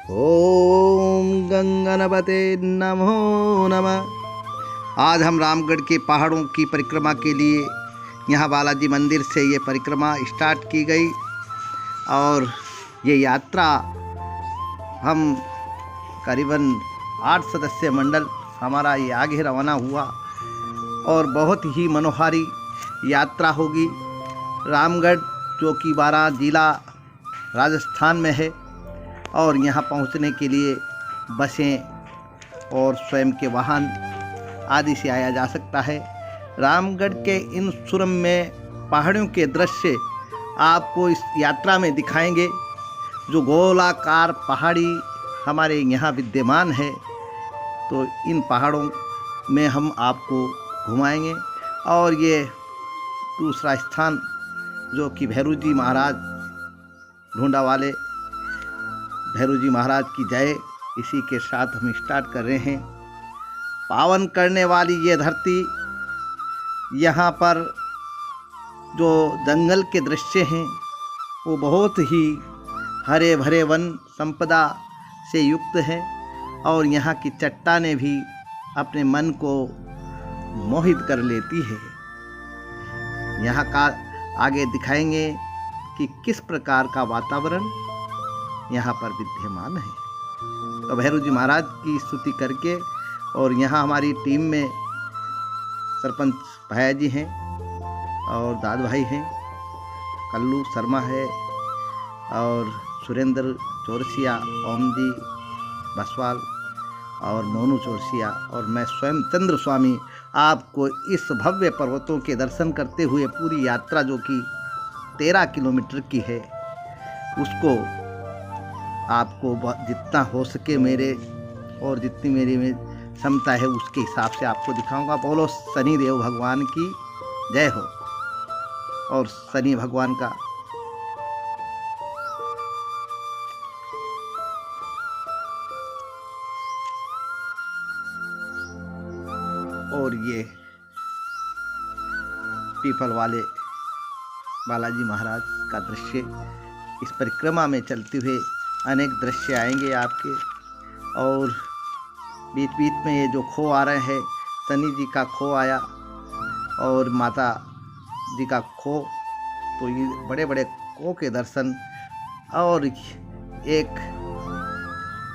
ओम गंगनपते नमो नमः। आज हम रामगढ़ के पहाड़ों की परिक्रमा के लिए यहाँ बालाजी मंदिर से ये परिक्रमा स्टार्ट की गई और ये यात्रा हम करीबन 8 सदस्य मंडल हमारा ये आगे रवाना हुआ और बहुत ही मनोहारी यात्रा होगी। रामगढ़ जो कि 12 जिला राजस्थान में है और यहाँ पहुँचने के लिए बसें और स्वयं के वाहन आदि से आया जा सकता है। रामगढ़ के इन सुरम्य पहाड़ियों के दृश्य आपको इस यात्रा में दिखाएंगे। जो गोलाकार पहाड़ी हमारे यहाँ विद्यमान है, तो इन पहाड़ों में हम आपको घुमाएंगे। और ये दूसरा स्थान जो कि भैरू जी महाराज ढूंढा वाले भैरू जी महाराज की जय, इसी के साथ हम स्टार्ट कर रहे हैं। पावन करने वाली ये धरती, यहाँ पर जो जंगल के दृश्य हैं वो बहुत ही हरे भरे वन संपदा से युक्त है और यहाँ की चट्टानें भी अपने मन को मोहित कर लेती है। यहाँ का आगे दिखाएंगे कि किस प्रकार का वातावरण यहाँ पर विद्यमान है। तो भैरू जी महाराज की स्तुति करके, और यहाँ हमारी टीम में सरपंच भैया जी हैं और दाद भाई हैं, कल्लू शर्मा है और सुरेंद्र चौरसिया, ओम जी बसवाल और मोनू चौरसिया और मैं स्वयं चंद्र स्वामी आपको इस भव्य पर्वतों के दर्शन करते हुए पूरी यात्रा जो कि 13 किलोमीटर की है, उसको आपको जितना हो सके मेरे और जितनी मेरी में क्षमता है उसके हिसाब से आपको दिखाऊंगा। बोलो शनि देव भगवान की जय हो। और शनि भगवान का और ये पीपल वाले बालाजी महाराज का दृश्य, इस परिक्रमा में चलते हुए अनेक दृश्य आएंगे आपके। और बीच बीच में ये जो खो आ रहे हैं, शनि जी का खो आया और माता जी का खो, तो ये बड़े बड़े खो के दर्शन। और एक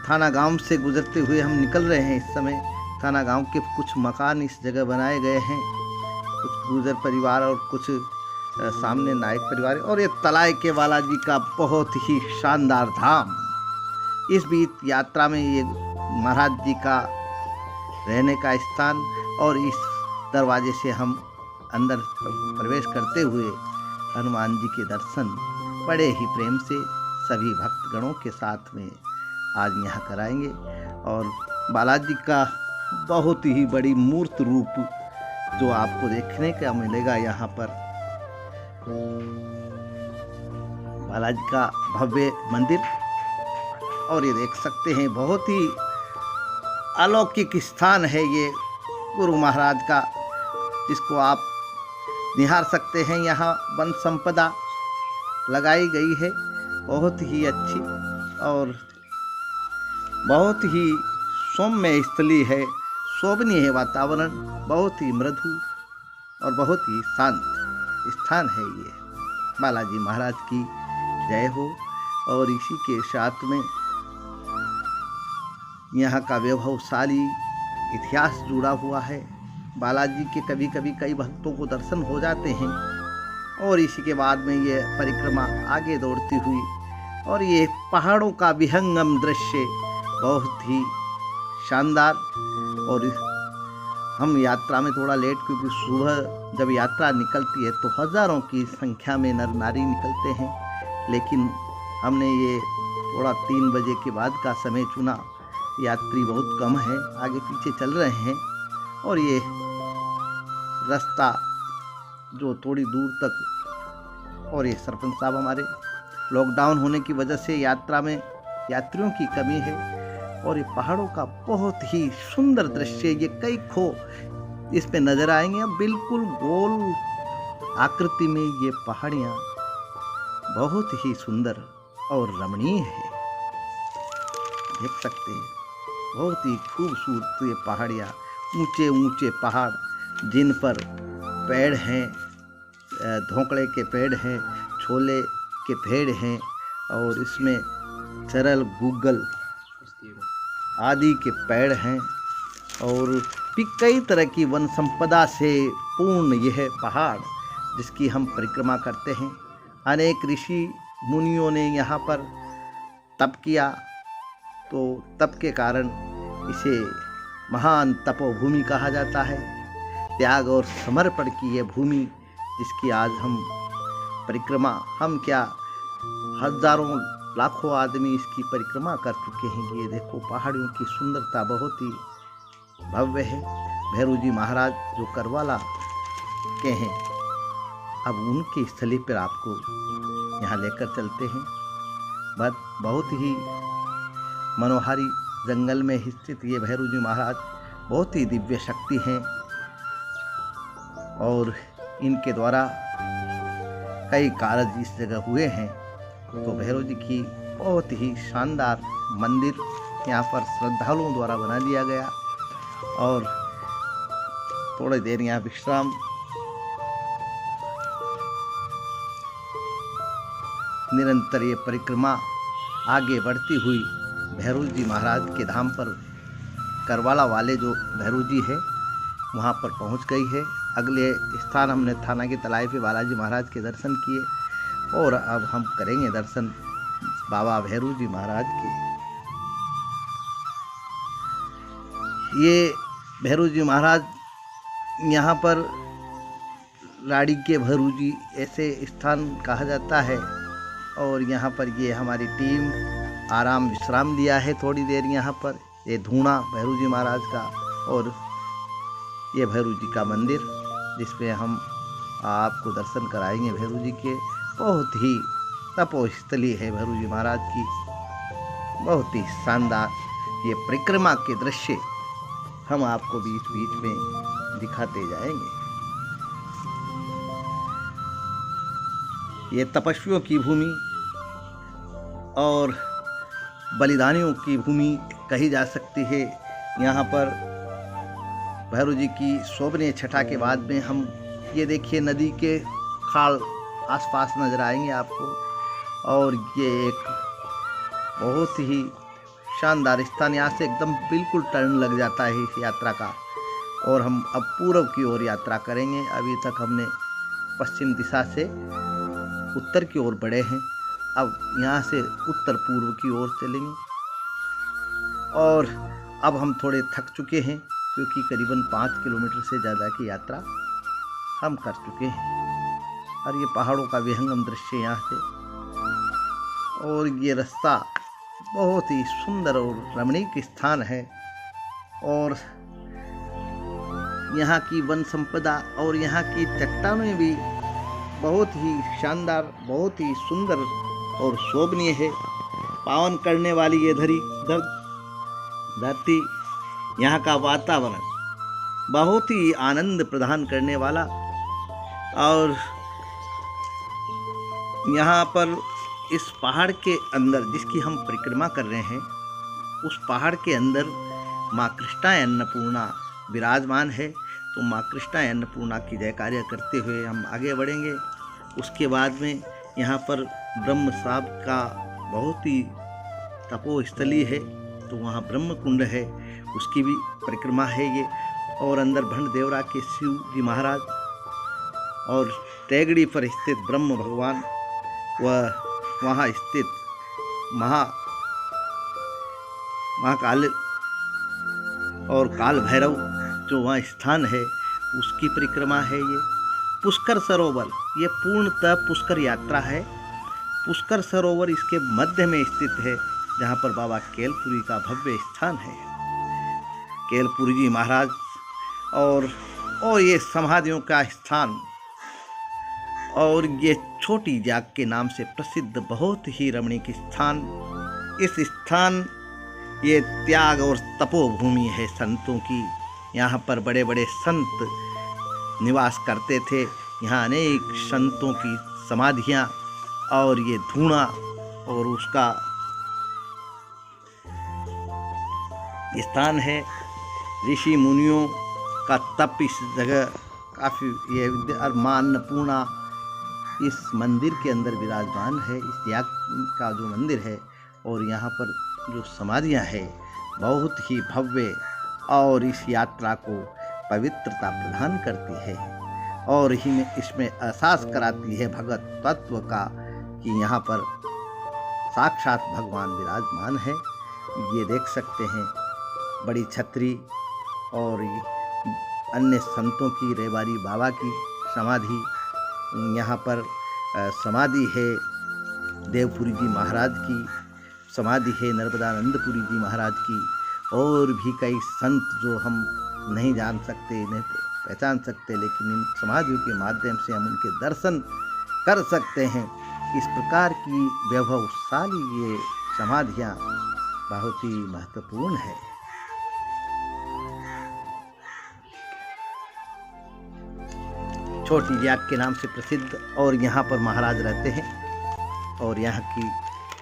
थाना गांव से गुजरते हुए हम निकल रहे हैं। इस समय थाना गांव के कुछ मकान इस जगह बनाए गए हैं, कुछ गुजर परिवार और कुछ सामने नायक परिवार, और ये तलाई के बालाजी का बहुत ही शानदार धाम। इस बीच यात्रा में ये महाराज जी का रहने का स्थान, और इस दरवाजे से हम अंदर प्रवेश करते हुए हनुमान जी के दर्शन बड़े ही प्रेम से सभी भक्तगणों के साथ में आज यहाँ कराएंगे। और बालाजी का बहुत ही बड़ी मूर्त रूप जो आपको देखने का मिलेगा यहाँ पर, बालाजी का भव्य मंदिर। और ये देख सकते हैं बहुत ही अलौकिक स्थान है ये गुरु महाराज का, जिसको आप निहार सकते हैं। यहाँ वन संपदा लगाई गई है बहुत ही अच्छी और बहुत ही सौम्य स्थली है, शोभनीय है वातावरण, बहुत ही मृदु और बहुत ही शांत स्थान है ये। बालाजी महाराज की जय हो। और इसी के साथ में यहाँ का वैभवशाली इतिहास जुड़ा हुआ है। बालाजी के कभी कभी कई भक्तों को दर्शन हो जाते हैं और इसी के बाद में ये परिक्रमा आगे दौड़ती हुई, और ये पहाड़ों का विहंगम दृश्य बहुत ही शानदार। और हम यात्रा में थोड़ा लेट, क्योंकि सुबह जब यात्रा निकलती है तो हज़ारों की संख्या में नर नारी निकलते हैं, लेकिन हमने ये थोड़ा 3 बजे के बाद का समय चुना। यात्री बहुत कम है, आगे पीछे चल रहे हैं। और ये रास्ता जो थोड़ी दूर तक, और ये सरपंच साहब हमारे, लॉकडाउन होने की वजह से यात्रा में यात्रियों की कमी है। और ये पहाड़ों का बहुत ही सुंदर दृश्य, ये कई खो इस पे नजर आएंगे। बिल्कुल गोल आकृति में ये पहाड़ियाँ बहुत ही सुंदर और रमणीय है। देख सकते हैं। बहुत ही खूबसूरत ये पहाड़ियाँ, ऊंचे ऊंचे पहाड़ जिन पर पेड़ हैं, धोकड़े के पेड़ हैं, छोले के पेड़ हैं और इसमें चरल, गूगल आदि के पेड़ हैं और भी कई तरह की वन संपदा से पूर्ण यह पहाड़ जिसकी हम परिक्रमा करते हैं। अनेक ऋषि मुनियों ने यहाँ पर तप किया, तो तप के कारण इसे महान तपोभूमि कहा जाता है। त्याग और समर्पण की यह भूमि जिसकी आज हम परिक्रमा, हम क्या हजारों लाखों आदमी इसकी परिक्रमा कर चुके हैं। ये देखो पहाड़ियों की सुंदरता बहुत ही भव्य है। भैरू जी महाराज जो करवाला के हैं, अब उनकी स्थली पर आपको यहाँ लेकर चलते हैं। बहुत ही मनोहारी जंगल में स्थित ये भैरू जी महाराज बहुत ही दिव्य शक्ति हैं और इनके द्वारा कई कार्य इस जगह हुए हैं। तो भैरव जी की बहुत ही शानदार मंदिर यहाँ पर श्रद्धालुओं द्वारा बना दिया गया और थोड़ी देर यहाँ विश्राम। निरंतर ये परिक्रमा आगे बढ़ती हुई भैरू जी महाराज के धाम पर करवाला वाले जो भैरू जी है वहाँ पर पहुँच गई है। अगले स्थान हमने थाना की तलाई पे बालाजी महाराज के दर्शन किए और अब हम करेंगे दर्शन बाबा भैरू जी महाराज के। ये भैरू जी महाराज यहाँ पर राड़ी के भैरू जी ऐसे स्थान कहा जाता है और यहाँ पर ये हमारी टीम आराम विश्राम लिया है थोड़ी देर यहाँ पर। ये धूणा भैरू जी महाराज का और ये भैरू जी का मंदिर जिसमें हम आपको दर्शन कराएंगे भैरू जी के। बहुत ही तपोस्थली है भैरू जी महाराज की, बहुत ही शानदार ये परिक्रमा के दृश्य हम आपको बीच बीच में दिखाते जाएंगे। ये तपस्वियों की भूमि और बलिदानियों की भूमि कही जा सकती है। यहाँ पर भैरू जी की शोभनीय छटा के बाद में हम ये देखिए नदी के खाल आसपास नजर आएंगे आपको और ये एक बहुत ही शानदार स्थान। यहाँ से एकदम बिल्कुल टर्न लग जाता है इस यात्रा का और हम अब पूर्व की ओर यात्रा करेंगे। अभी तक हमने पश्चिम दिशा से उत्तर की ओर बढ़े हैं, अब यहाँ से उत्तर पूर्व की ओर चलेंगे और अब हम थोड़े थक चुके हैं क्योंकि करीबन 5 किलोमीटर से ज़्यादा की यात्रा हम कर चुके हैं और ये पहाड़ों का विहंगम दृश्य यहाँ से और ये रास्ता बहुत ही सुंदर और रमणीक स्थान है और यहाँ की वन संपदा और यहाँ की चट्टानें भी बहुत ही शानदार, बहुत ही सुंदर और शोभनीय है। पावन करने वाली ये धरती, यहाँ का वातावरण बहुत ही आनंद प्रदान करने वाला और यहाँ पर इस पहाड़ के अंदर जिसकी हम परिक्रमा कर रहे हैं उस पहाड़ के अंदर माँ कृष्णा अन्नपूर्णा विराजमान है। तो माँ कृष्णा अन्नपूर्णा की जयकार्य करते हुए हम आगे बढ़ेंगे। उसके बाद में यहाँ पर ब्रह्म साहब का बहुत ही तपोस्थली है, तो वहाँ ब्रह्म कुंड है, उसकी भी परिक्रमा है ये। और अंदर भंड देवरा के शिव जी महाराज और टेगड़ी पर स्थित ब्रह्म भगवान व वहाँ स्थित महाकाल और काल भैरव जो वहाँ स्थान है उसकी परिक्रमा है ये। पुष्कर सरोवर ये पूर्णतः पुष्कर यात्रा है। पुष्कर सरोवर इसके मध्य में स्थित है जहाँ पर बाबा केलपुरी का भव्य स्थान है। केलपुरी जी महाराज और ये समाधियों का स्थान और ये छोटी जाग के नाम से प्रसिद्ध बहुत ही रमणीक स्थान। इस स्थान ये त्याग और तपोभूमि है संतों की। यहाँ पर बड़े बड़े संत निवास करते थे। यहाँ अनेक संतों की समाधियाँ और ये धूणा और उसका स्थान है। ऋषि मुनियों का तप इस जगह काफ़ी ये और माँ अन्नपूर्णा इस मंदिर के अंदर विराजमान है। इस याग का जो मंदिर है और यहाँ पर जो समाधियाँ है बहुत ही भव्य और इस यात्रा को पवित्रता प्रदान करती है और इसमें एहसास कराती है भगवत तत्व का कि यहाँ पर साक्षात भगवान विराजमान है। ये देख सकते हैं बड़ी छतरी और अन्य संतों की, रेवारी बाबा की समाधि यहाँ पर समाधि है। देवपुरी जी महाराज की समाधि है, नर्मदानंदपुरी जी महाराज की, और भी कई संत जो हम नहीं जान सकते, नहीं पहचान सकते, लेकिन इन समाधियों के माध्यम से हम उनके दर्शन कर सकते हैं। इस प्रकार की वैभवशाली ये समाधियाँ बहुत ही महत्वपूर्ण है। छोटी याग के नाम से प्रसिद्ध और यहाँ पर महाराज रहते हैं और यहाँ की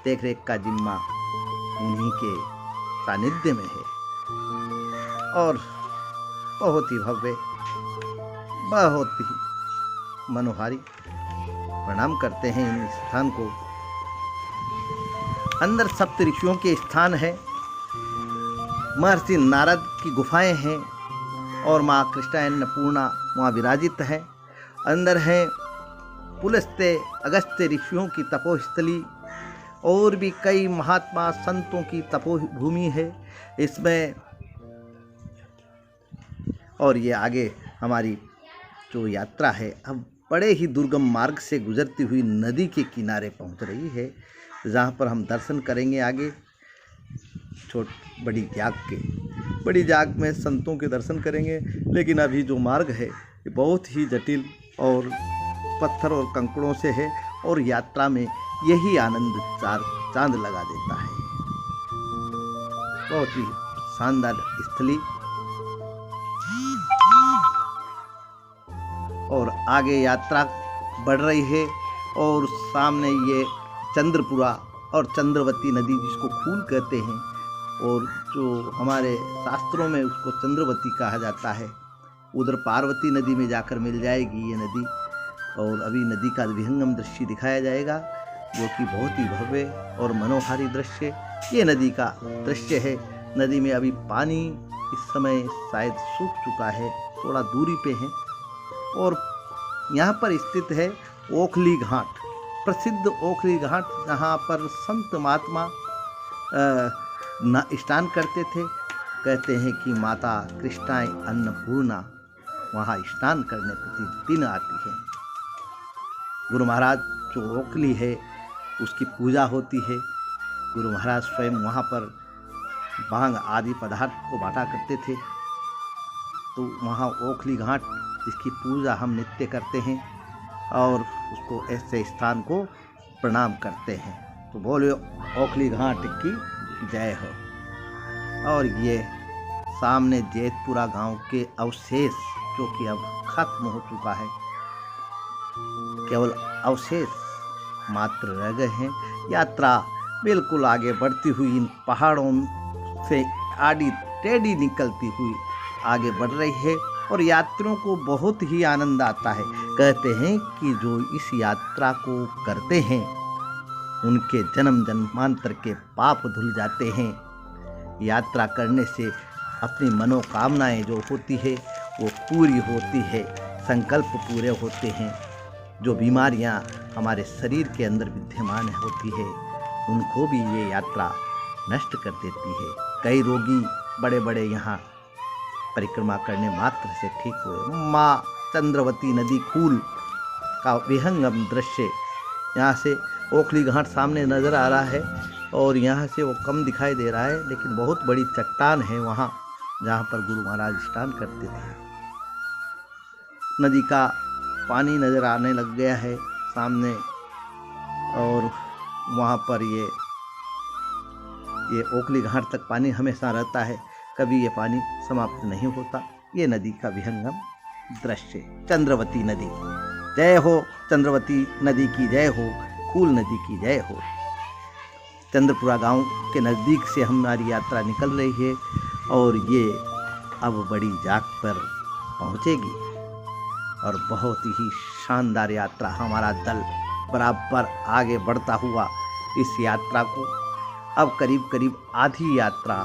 देखरेख का जिम्मा उन्हीं के सानिध्य में है और बहुत ही भव्य, बहुत ही मनोहारी प्रणाम करते हैं इन स्थान को। अंदर सप्त ऋषियों के स्थान है, महर्षि नारद की गुफाएं हैं और माँ कृष्णा अन्नपूर्णा वहाँ विराजित है। अंदर है पुलस्त्य अगस्त्य ऋषियों की तपोस्थली और भी कई महात्मा संतों की तपोभूमि है इसमें। और ये आगे हमारी जो यात्रा है अब बड़े ही दुर्गम मार्ग से गुजरती हुई नदी के किनारे पहुंच रही है, जहां पर हम दर्शन करेंगे आगे बड़ी जाग में संतों के दर्शन करेंगे। लेकिन अभी जो मार्ग है ये बहुत ही जटिल और पत्थर और कंकड़ों से है और यात्रा में यही आनंद चांद लगा देता है। बहुत ही शानदार स्थली और आगे यात्रा बढ़ रही है और सामने ये चंद्रपुरा और चंद्रवती नदी जिसको खूल कहते हैं और जो हमारे शास्त्रों में उसको चंद्रवती कहा जाता है, उधर पार्वती नदी में जाकर मिल जाएगी ये नदी। और अभी नदी का विहंगम दृश्य दिखाया जाएगा जो कि बहुत ही भव्य और मनोहारी दृश्य ये नदी का दृश्य है। नदी में अभी पानी इस समय शायद सूख चुका है, थोड़ा दूरी पे है। और यहाँ पर स्थित है ओखली घाट, प्रसिद्ध ओखली घाट, जहाँ पर संत महात्मा स्नान करते थे। कहते हैं कि माता कृष्णा अन्नपूर्णा वहाँ स्नान करने प्रतिदिन आती है। गुरु महाराज जो ओखली है उसकी पूजा होती है। गुरु महाराज स्वयं वहाँ पर भांग आदि पदार्थ को बांटा करते थे। तो वहाँ ओखली घाट जिसकी पूजा हम नित्य करते हैं और उसको ऐसे स्थान को प्रणाम करते हैं। तो बोलो ओखली घाट की जय हो। और ये सामने जैतपुरा गांव के अवशेष जो कि अब खत्म हो चुका है, केवल अवशेष मात्र रह गए हैं। यात्रा बिल्कुल आगे बढ़ती हुई इन पहाड़ों से आड़ी टेढ़ी निकलती हुई आगे बढ़ रही है और यात्रियों को बहुत ही आनंद आता है। कहते हैं कि जो इस यात्रा को करते हैं उनके जन्म जन्मांतर के पाप धुल जाते हैं। यात्रा करने से अपनी मनोकामनाएं जो होती है वो पूरी होती है, संकल्प पूरे होते हैं। जो बीमारियां हमारे शरीर के अंदर विद्यमान होती है उनको भी ये यात्रा नष्ट कर देती है। कई रोगी बड़े बड़े यहाँ परिक्रमा करने मात्र से ठीक हुए। माँ चंद्रवती नदी कूल का विहंगम दृश्य यहाँ से ओखली घाट सामने नज़र आ रहा है और यहाँ से वो कम दिखाई दे रहा है, लेकिन बहुत बड़ी चट्टान है वहाँ जहाँ पर गुरु महाराज स्नान करते थे। नदी का पानी नज़र आने लग गया है सामने और वहाँ पर ये ओखली घाट तक पानी हमेशा रहता है, कभी ये पानी समाप्त नहीं होता। ये नदी का विहंगम दृश्य। चंद्रवती नदी जय हो, चंद्रवती नदी की जय हो, कूल नदी की जय हो। चंद्रपुरा गांव के नज़दीक से हमारी यात्रा निकल रही है और ये अब बड़ी जाग पर पहुंचेगी और बहुत ही शानदार यात्रा हमारा दल बराबर आगे बढ़ता हुआ इस यात्रा को अब करीब करीब आधी यात्रा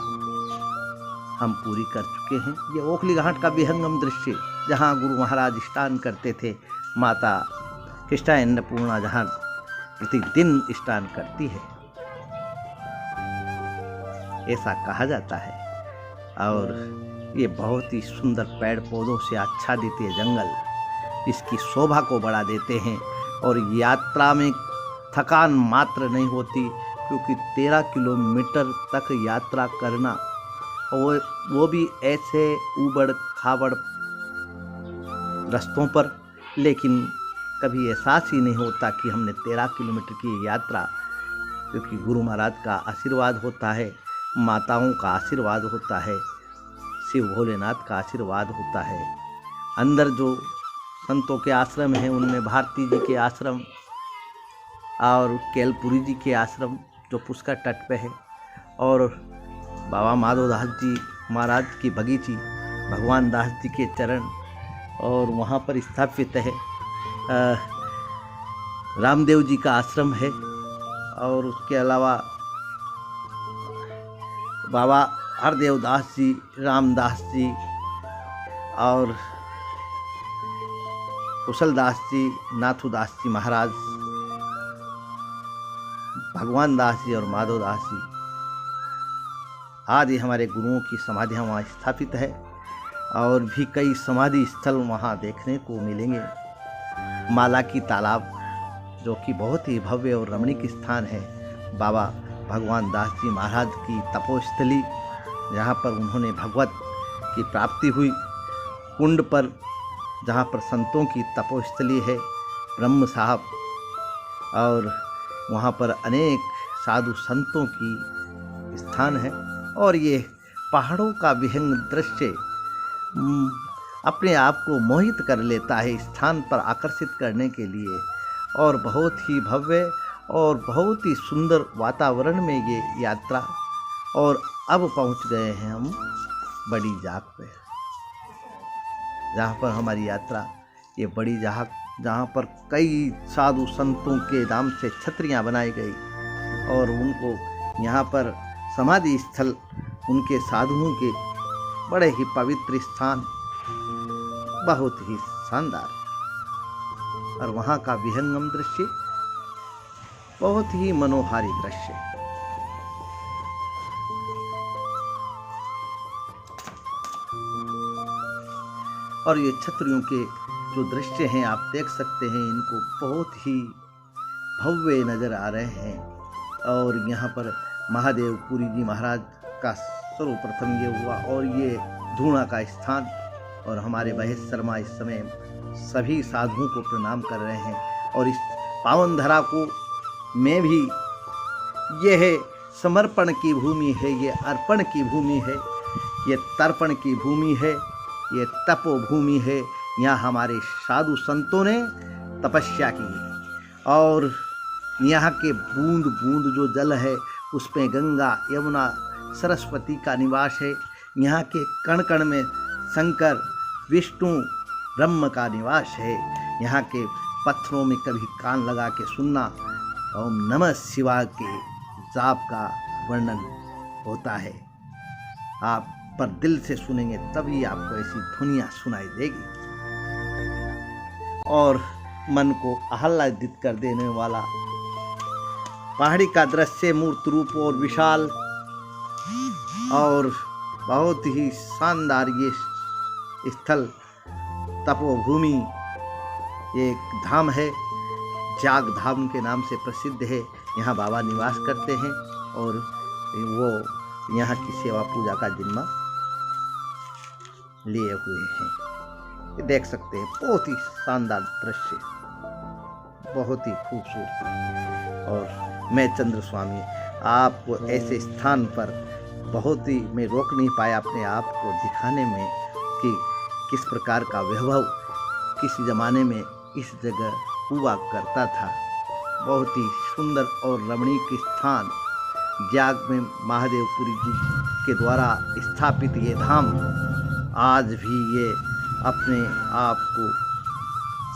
हम पूरी कर चुके हैं। ये ओखली घाट का विहंगम दृश्य जहाँ गुरु महाराज स्नान करते थे, माता कृष्णा अन्नपूर्णा जहाँ प्रतिदिन स्नान करती है, ऐसा कहा जाता है। और ये बहुत ही सुंदर पेड़ पौधों से आच्छादित ये जंगल इसकी शोभा को बढ़ा देते हैं और यात्रा में थकान मात्र नहीं होती, क्योंकि 13 किलोमीटर तक यात्रा करना और वो भी ऐसे ऊबड़ खाबड़ रास्तों पर, लेकिन कभी एहसास ही नहीं होता कि हमने 13 किलोमीटर की यात्रा, क्योंकि गुरु महाराज का आशीर्वाद होता है, माताओं का आशीर्वाद होता है, शिव भोलेनाथ का आशीर्वाद होता है। अंदर जो संतों के आश्रम हैं उनमें भारती जी के आश्रम और केलपुरी जी के आश्रम जो पुष्कर तट पे है, और बाबा माधवदास जी महाराज की बगीची, भगवान दास जी के चरण और वहाँ पर स्थापित है। रामदेव जी का आश्रम है और उसके अलावा बाबा हरदेव दास जी, रामदास जी और कुशलदास जी, नाथुदास जी महाराज, भगवान दास जी और माधवदास जी आदि हमारे गुरुओं की समाधियाँ वहाँ स्थापित है और भी कई समाधि स्थल वहाँ देखने को मिलेंगे। माला की तालाब जो कि बहुत ही भव्य और रमणीक स्थान है, बाबा भगवान दास जी महाराज की तपोस्थली जहाँ पर उन्होंने भगवत की प्राप्ति हुई, कुंड पर जहाँ पर संतों की तपोस्थली है, ब्रह्म साहब, और वहाँ पर अनेक साधु संतों की स्थान है। और ये पहाड़ों का विहंग दृश्य अपने आप को मोहित कर लेता है स्थान पर आकर्षित करने के लिए, और बहुत ही भव्य और बहुत ही सुंदर वातावरण में ये यात्रा। और अब पहुंच गए हैं हम बड़ी जाग पे, जहाँ पर हमारी यात्रा ये बड़ी जाग, जहाँ पर कई साधु संतों के नाम से छतरियाँ बनाई गई और उनको यहाँ पर समाधि स्थल, उनके साधुओं के बड़े ही पवित्र स्थान, बहुत ही शानदार, और वहाँ का विहंगम दृश्य बहुत ही मनोहारी दृश्य। और ये छतरियों के जो दृश्य हैं आप देख सकते हैं, इनको बहुत ही भव्य नज़र आ रहे हैं। और यहाँ पर महादेव पुरी जी महाराज का सर्वप्रथम ये हुआ, और ये धूणा का स्थान, और हमारे महेश शर्मा इस समय सभी साधुओं को प्रणाम कर रहे हैं। और इस पावन धरा को में भी यह समर्पण की भूमि है, ये अर्पण की भूमि है, ये तर्पण की भूमि है, ये तपोभूमि है। यहाँ हमारे साधु संतों ने तपस्या की और यहाँ के बूंद बूंद जो जल है उसमें गंगा, यमुना, सरस्वती का निवास है। यहाँ के कण कण में शंकर, विष्णु, ब्रह्म का निवास है। यहाँ के पत्थरों में कभी कान लगा के सुनना ओम नमः शिवाय के जाप का वर्णन होता है। आप पर दिल से सुनेंगे तभी आपको ऐसी ध्वनियाँ सुनाई देगी। और मन को आह्लादित कर देने वाला पहाड़ी का दृश्य मूर्त रूप और विशाल और बहुत ही शानदार ये स्थल तपोभूमि एक धाम है, जाग धाम के नाम से प्रसिद्ध है। यहाँ बाबा निवास करते हैं और वो यहाँ की सेवा पूजा का जिम्मा लिए हुए हैं। ये देख सकते हैं, बहुत ही शानदार दृश्य, बहुत ही खूबसूरत। और मैं चंद्र स्वामी आपको ऐसे स्थान पर बहुत ही मैं रोक नहीं पाया अपने आप को दिखाने में कि किस प्रकार का वैभव किसी ज़माने में इस जगह हुआ करता था। बहुत ही सुंदर और रमणीक स्थान ज्ञाग में महादेवपुरी जी के द्वारा स्थापित ये धाम आज भी ये अपने आप को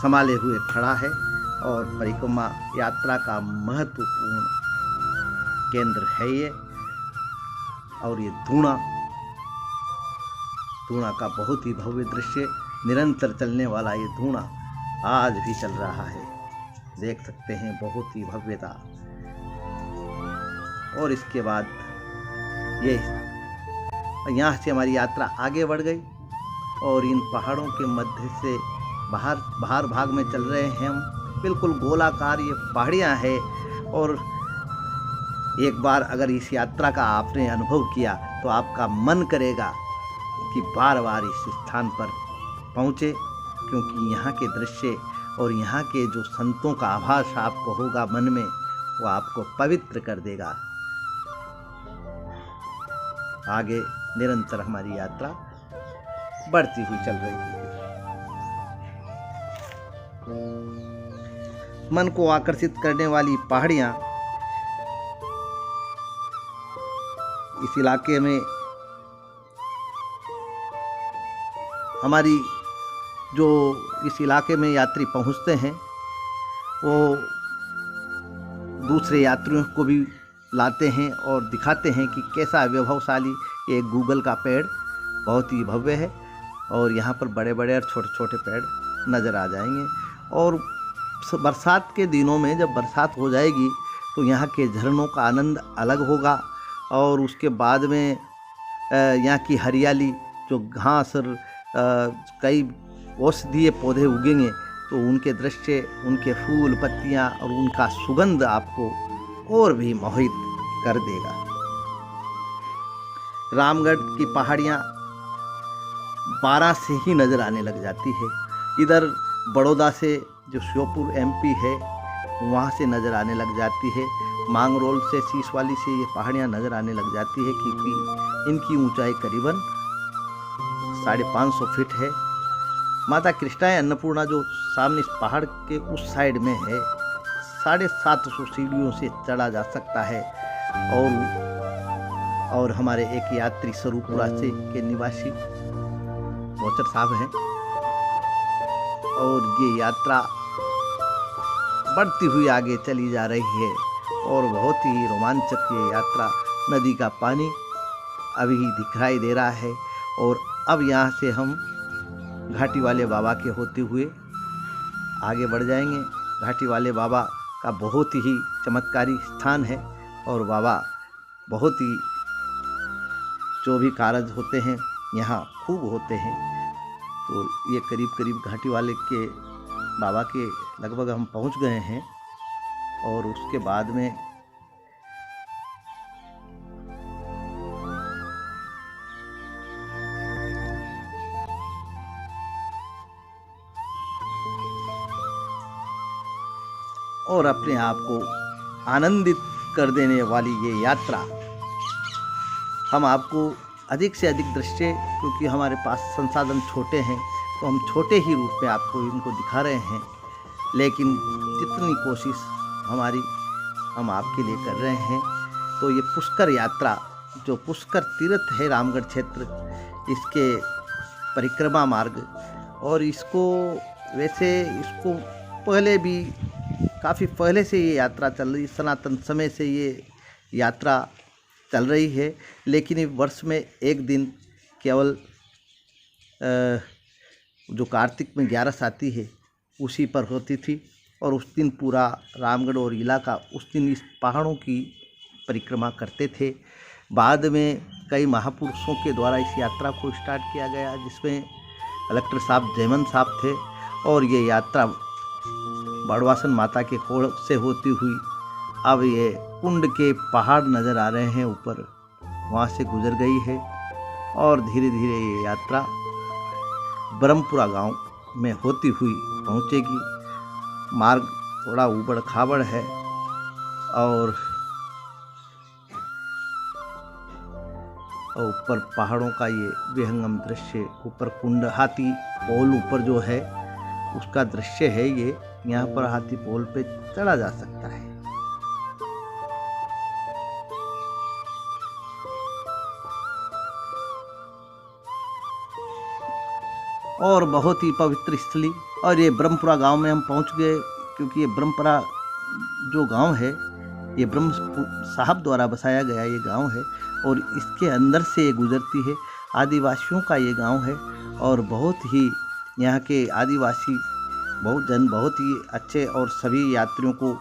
संभाले हुए खड़ा है और परिक्रमा यात्रा का महत्वपूर्ण केंद्र है ये। और ये धूणा का बहुत ही भव्य दृश्य, निरंतर चलने वाला ये धूणा आज भी चल रहा है, देख सकते हैं, बहुत ही भव्यता। और इसके बाद ये यहाँ से हमारी यात्रा आगे बढ़ गई और इन पहाड़ों के मध्य से बाहर भाग में चल रहे हैं हम। बिल्कुल गोलाकार ये पहाड़ियाँ हैं और एक बार अगर इस यात्रा का आपने अनुभव किया तो आपका मन करेगा कि बार बार इस स्थान पर पहुँचे, क्योंकि यहाँ के दृश्य और यहाँ के जो संतों का आभास आपको होगा मन में, वो आपको पवित्र कर देगा। आगे निरंतर हमारी यात्रा बढ़ती हुई चल रही है। मन को आकर्षित करने वाली पहाड़ियाँ इस इलाके में हमारी जो इस इलाके में यात्री पहुंचते हैं वो दूसरे यात्रियों को भी लाते हैं और दिखाते हैं कि कैसा वैभवशाली ये गूगल का पेड़ बहुत ही भव्य है और यहाँ पर बड़े बड़े और छोटे छोटे पेड़ नज़र आ जाएंगे। और बरसात के दिनों में जब बरसात हो जाएगी तो यहाँ के झरनों का आनंद अलग होगा और उसके बाद में यहाँ की हरियाली, जो घास और कई औषधीय पौधे उगेंगे तो उनके दृश्य, उनके फूल पत्तियाँ और उनका सुगंध आपको और भी मोहित कर देगा। रामगढ़ की पहाड़ियाँ 12 से ही नज़र आने लग जाती है। इधर बड़ौदा से जो श्योपुर MP है वहाँ से नज़र आने लग जाती है। मांगरोल से, सीसवाली से ये पहाड़ियाँ नज़र आने लग जाती है, क्योंकि इनकी ऊंचाई करीबन 550 फीट है। माता कृष्णा अन्नपूर्णा जो सामने इस पहाड़ के उस साइड में है, 750 सीढ़ियों से चढ़ा जा सकता है। और हमारे एक यात्री स्वरूपुरा से के निवासी गौचर साहब हैं और ये यात्रा बढ़ती हुई आगे चली जा रही है और बहुत ही रोमांचक ये यात्रा। नदी का पानी अभी दिखाई दे रहा है और अब यहाँ से हम घाटी वाले बाबा के होते हुए आगे बढ़ जाएंगे। घाटी वाले बाबा का बहुत ही चमत्कारी स्थान है और बाबा बहुत ही जो भी कारज होते हैं यहाँ खूब होते हैं। तो ये करीब घाटी वाले के बाबा के लगभग हम पहुँच गए हैं और उसके बाद में और अपने आप को आनंदित कर देने वाली ये यात्रा, हम आपको अधिक से अधिक दृश्य, क्योंकि हमारे पास संसाधन छोटे हैं तो हम छोटे ही रूप में आपको इनको दिखा रहे हैं, लेकिन जितनी कोशिश हमारी हम आपके लिए कर रहे हैं। तो ये पुष्कर यात्रा, जो पुष्कर तीर्थ है रामगढ़ क्षेत्र, इसके परिक्रमा मार्ग, और इसको पहले भी काफ़ी पहले से ये यात्रा चल रही, सनातन समय से ये यात्रा चल रही है, लेकिन वर्ष में एक दिन केवल जो कार्तिक में 11 आती है उसी पर होती थी और उस दिन पूरा रामगढ़ और इलाका उस दिन इस पहाड़ों की परिक्रमा करते थे। बाद में कई महापुरुषों के द्वारा इस यात्रा को स्टार्ट किया गया, जिसमें कलेक्टर साहब जयमन साहब थे और ये यात्रा बाड़वासन माता के कोल से होती हुई अब ये कुंड के पहाड़ नज़र आ रहे हैं ऊपर, वहाँ से गुजर गई है और धीरे धीरे ये यात्रा ब्रह्मपुरा गांव में होती हुई पहुँचेगी। मार्ग थोड़ा ऊबड़ खाबड़ है और ऊपर पहाड़ों का ये विहंगम दृश्य, ऊपर कुंड, हाथी पोल ऊपर जो है उसका दृश्य है ये। यहाँ पर हाथी पोल पे चढ़ा जा सकता है। और बहुत ही पवित्र स्थली। और ये ब्रह्मपुरा गांव में हम पहुंच गए, क्योंकि ये ब्रह्मपुरा जो गांव है ये ब्रह्म साहब द्वारा बसाया गया ये गांव है, और इसके अंदर से ये गुजरती है। आदिवासियों का ये गांव है, और बहुत ही यहाँ के आदिवासी बहुत ही अच्छे, और सभी यात्रियों को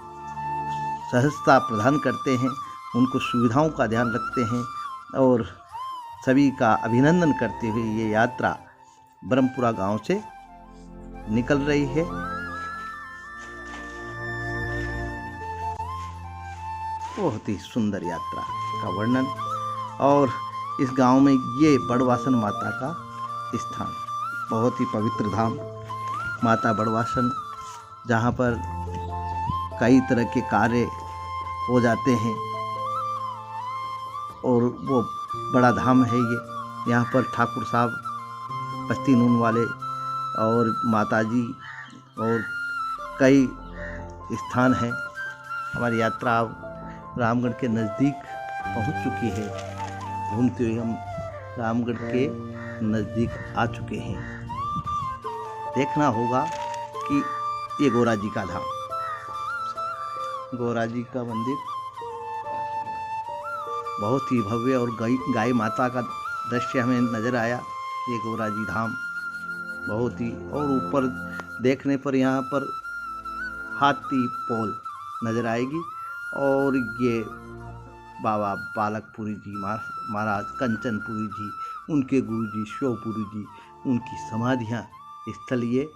सहजता प्रदान करते हैं, उनको सुविधाओं का ध्यान रखते हैं, और सभी का अभिनंदन करते हुए ये यात्रा ब्रह्मपुरा गांव से निकल रही है। बहुत ही सुंदर यात्रा का वर्णन। और इस गांव में ये बड़वासन माता का स्थान, बहुत ही पवित्र धाम माता बड़वासन, जहाँ पर कई तरह के कार्य हो जाते हैं, और वो बड़ा धाम है ये। यहाँ पर ठाकुर साहब, बस्ती नून वाले और माताजी और कई स्थान हैं। हमारी यात्रा रामगढ़ के नज़दीक पहुंच चुकी है। घूमते हुए हम रामगढ़ के नज़दीक आ चुके हैं। देखना होगा कि ये गौरा जी का धाम, गौरा जी का मंदिर बहुत ही भव्य, और गाय माता का दृश्य हमें नज़र आया। ये गौरा जी धाम बहुत ही, और ऊपर देखने पर यहाँ पर हाथी पोल नज़र आएगी, और ये बाबा बालकपुरी जी महाराज कंचनपुरी जी, उनके गुरु जी शिवपुरी जी, उनकी समाधियाँ स्थल ये,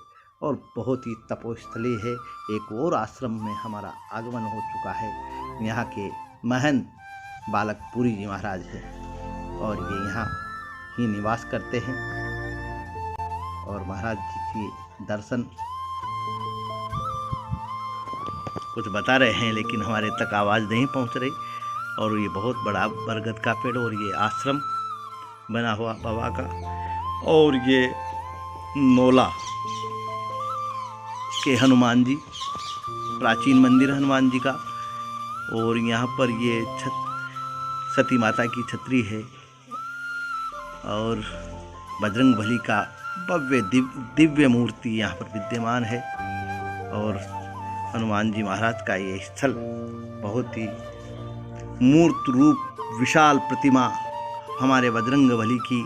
और बहुत ही तपोस्थली है। एक और आश्रम में हमारा आगमन हो चुका है। यहाँ के महंत बालकपुरी जी महाराज हैं, और ये यहाँ ही निवास करते हैं, और महाराज जी के दर्शन कुछ बता रहे हैं, लेकिन हमारे तक आवाज़ नहीं पहुंच रही। और ये बहुत बड़ा बरगद का पेड़, और ये आश्रम बना हुआ बाबा का, और ये नोला के हनुमान जी, प्राचीन मंदिर हनुमान जी का, और यहाँ पर ये सती माता की छतरी है, और बजरंगबली का भव्य दिव्य मूर्ति यहाँ पर विद्यमान है, और हनुमान जी महाराज का ये स्थल बहुत ही मूर्त रूप विशाल प्रतिमा हमारे बजरंगबली की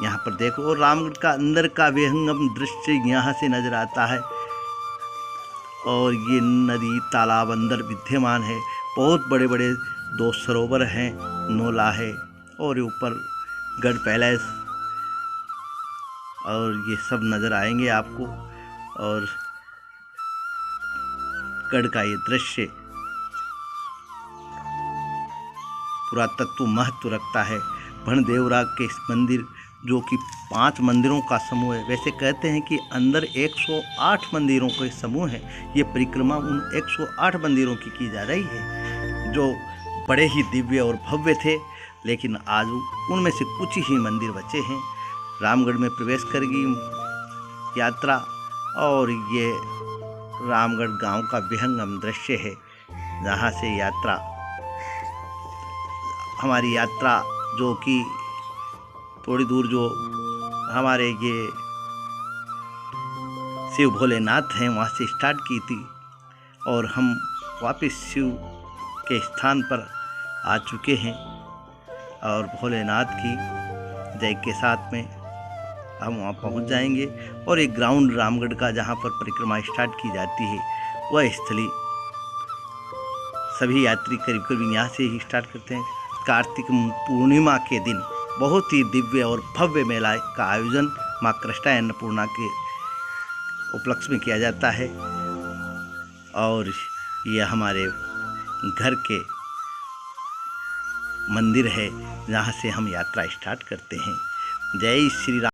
यहाँ पर देखो। और रामगढ़ का अंदर का विहंगम दृश्य यहाँ से नजर आता है, और ये नदी तालाब अंदर विद्यमान है। बहुत बड़े बड़े 2 सरोवर हैं, नोला है, और ऊपर गढ़ पैलेस, और ये सब नज़र आएंगे आपको। और गढ़ का ये दृश्य पुरातत्व महत्व रखता है। भणदेवरा के इस मंदिर, जो कि 5 मंदिरों का समूह है। वैसे कहते हैं कि अंदर 108 मंदिरों के समूह है। ये परिक्रमा उन 108 मंदिरों की जा रही है, जो बड़े ही दिव्य और भव्य थे, लेकिन आज उनमें से कुछ ही मंदिर बचे हैं। रामगढ़ में प्रवेश करेगी यात्रा, और ये रामगढ़ गांव का विहंगम दृश्य है, जहाँ से हमारी यात्रा जो कि थोड़ी दूर जो हमारे ये शिव भोलेनाथ हैं वहाँ से स्टार्ट की थी, और हम वापस शिव के स्थान पर आ चुके हैं, और भोलेनाथ की जय के साथ में हम वहाँ पहुँच जाएंगे। और एक ग्राउंड रामगढ़ का जहाँ पर परिक्रमा स्टार्ट की जाती है, वह स्थली सभी यात्री करीब करीब यहाँ से ही स्टार्ट करते हैं। कार्तिक पूर्णिमा के दिन बहुत ही दिव्य और भव्य मेला का आयोजन माँ कृष्णा अन्नपूर्णा के उपलक्ष्य में किया जाता है, और यह हमारे घर के मंदिर है जहाँ से हम यात्रा स्टार्ट करते हैं। जय श्री राम।